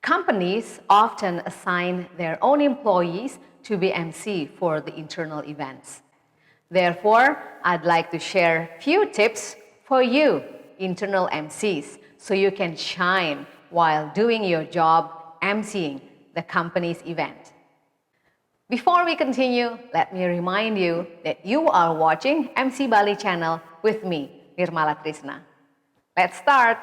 Companies often assign their own employees to be MC for the internal events. Therefore, I'd like to share a few tips for you, internal MCs, so you can shine while doing your job emceeing the company's event. Before we continue, let me remind you that you are watching MC Bali channel with me, NIrmala Trisna. Let's start.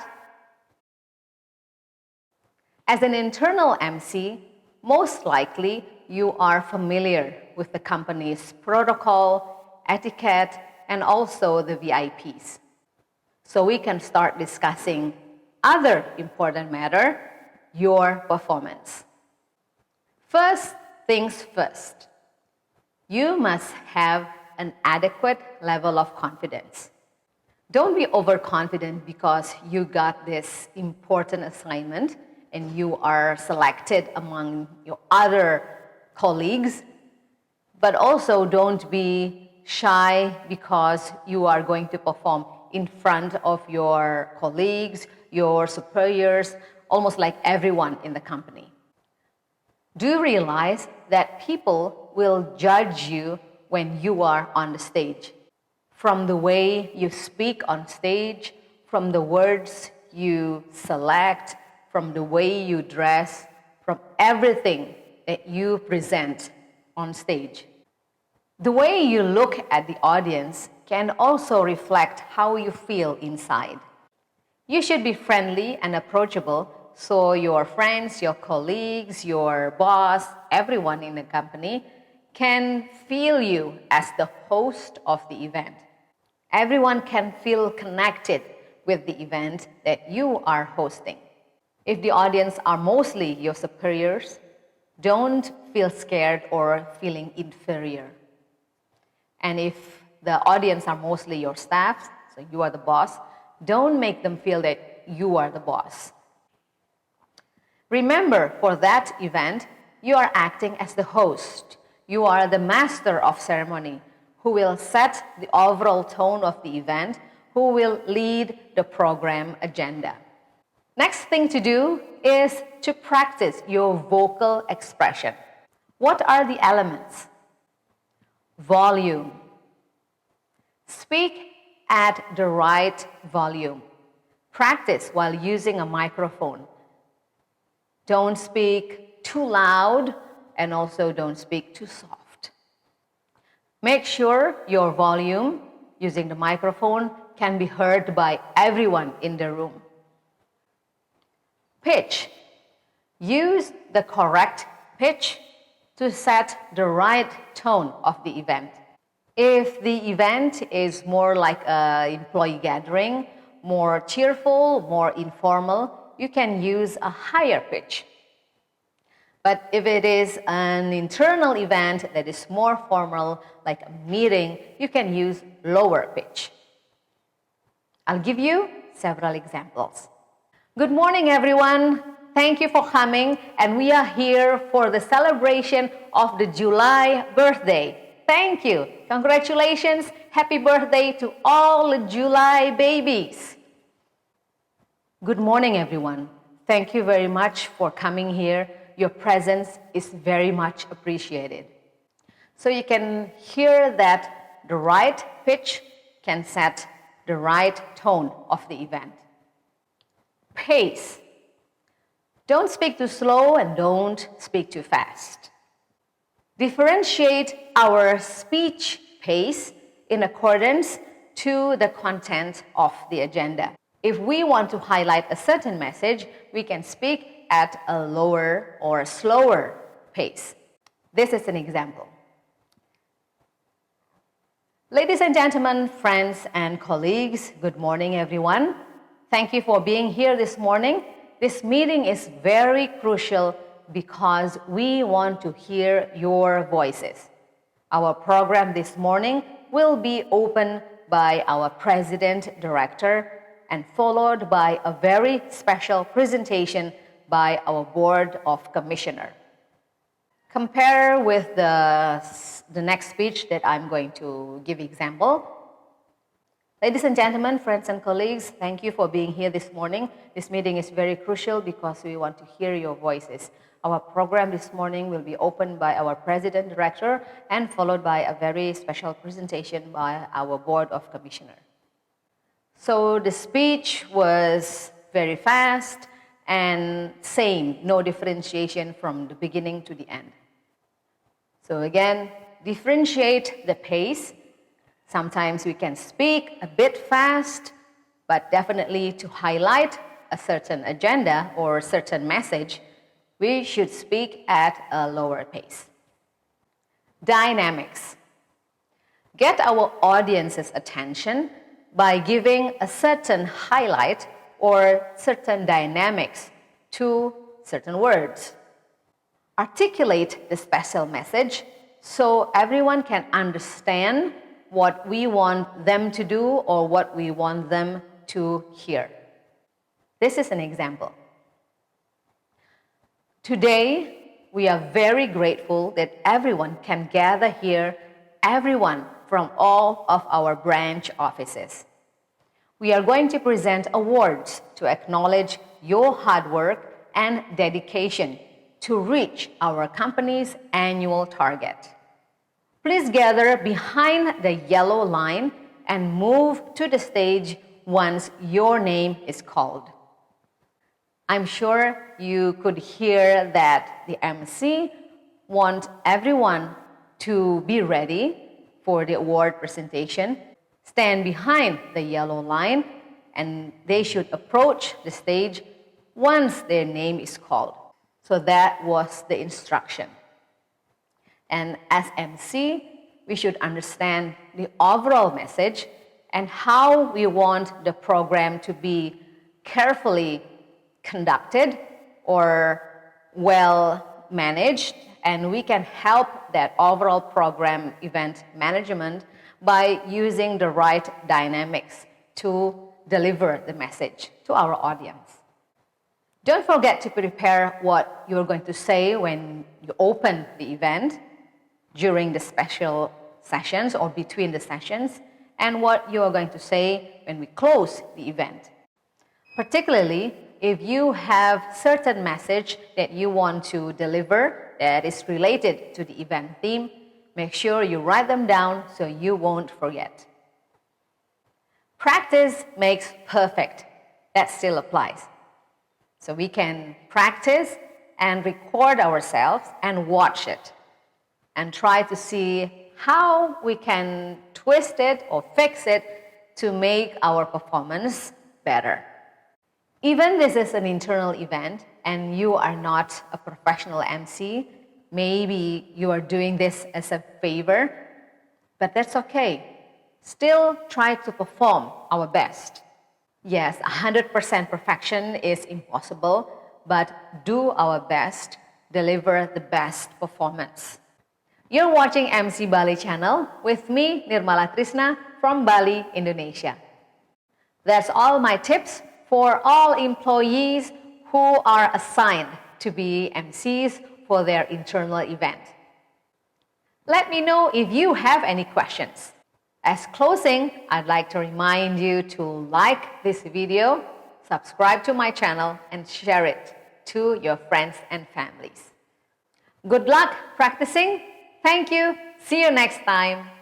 As an internal MC, most likely you are familiar with the company's protocol, etiquette, and also the VIPs. So we can start discussing other important matter, your performance. First things first, you must have an adequate level of confidence. Don't be overconfident because you got this important assignment and you are selected among your other colleagues, but also don't be shy because you are going to perform in front of your colleagues, your superiors, almost like everyone in the company. Do realize that people will judge you when you are on the stage. From the way you speak on stage, from the words you select, from the way you dress, from everything that you present on stage. The way you look at the audience can also reflect how you feel inside. You should be friendly and approachable so your friends, your colleagues, your boss, everyone in the company can feel you as the host of the event. Everyone can feel connected with the event that you are hosting. If the audience are mostly your superiors, don't feel scared or feeling inferior. And if the audience are mostly your staff, so you are the boss, don't make them feel that you are the boss. Remember, for that event, you are acting as the host. You are the master of ceremony who will set the overall tone of the event, who will lead the program agenda. Next thing to do is to practice your vocal expression. What are the elements? Volume. Speak at the right volume. Practice while using a microphone. Don't speak too loud and also don't speak too soft. Make sure your volume using the microphone can be heard by everyone in the room. Pitch. Use the correct pitch to set the right tone of the event. If the event is more like an employee gathering, more cheerful, more informal, you can use a higher pitch. But if it is an internal event that is more formal, like a meeting, you can use lower pitch. I'll give you several examples. Good morning, everyone. Thank you for coming, and we are here for the celebration of the July birthday. Thank you. Congratulations. Happy birthday to all the July babies. Good morning, everyone. Thank you very much for coming here. Your presence is very much appreciated. So you can hear that the right pitch can set the right tone of the event. Pace. Don't speak too slow and don't speak too fast. Differentiate our speech pace in accordance to the content of the agenda. If we want to highlight a certain message, we can speak at a lower or slower pace. This is an example. Ladies and gentlemen, friends and colleagues, good morning, everyone. Thank you for being here this morning. This meeting is very crucial because we want to hear your voices. Our program this morning will be opened by our President Director and followed by a very special presentation by our Board of Commissioner. Compare with the next speech that I'm going to give example. Ladies and gentlemen, friends and colleagues, thank you for being here this morning. This meeting is very crucial because we want to hear your voices. Our program this morning will be opened by our President Director and followed by a very special presentation by our Board of Commissioners. So the speech was very fast and same, no differentiation from the beginning to the end. So again, differentiate the pace. Sometimes we can speak a bit fast, but definitely to highlight a certain agenda or a certain message, we should speak at a lower pace. Dynamics. Get our audience's attention by giving a certain highlight or certain dynamics to certain words. Articulate the special message so everyone can understand what we want them to do or what we want them to hear. This is an example. Today, we are very grateful that everyone can gather here, everyone from all of our branch offices. We are going to present awards to acknowledge your hard work and dedication to reach our company's annual target. Please gather behind the yellow line and move to the stage once your name is called. I'm sure you could hear that the MC wants everyone to be ready for the award presentation. Stand behind the yellow line and they should approach the stage once their name is called. So that was the instruction. And as MC, we should understand the overall message and how we want the program to be carefully conducted or well managed, and we can help that overall program event management by using the right dynamics to deliver the message to our audience. Don't forget to prepare what you're going to say when you open the event, during the special sessions or between the sessions, and what you are going to say when we close the event. Particularly, if you have certain message that you want to deliver that is related to the event theme, make sure you write them down so you won't forget. Practice makes perfect. That still applies. So we can practice and record ourselves and watch it and try to see how we can twist it or fix it to make our performance better. Even this is an internal event and you are not a professional MC, maybe you are doing this as a favor, but that's okay. Still try to perform our best. Yes, 100% perfection is impossible, but do our best, deliver the best performance. You're watching MC Bali channel with me, Nirmala Trisna from Bali, Indonesia. That's all my tips for all employees who are assigned to be MCs for their internal event. Let me know if you have any questions. As closing, I'd like to remind you to like this video, subscribe to my channel, and share it to your friends and families. Good luck practicing. Thank you. See you next time.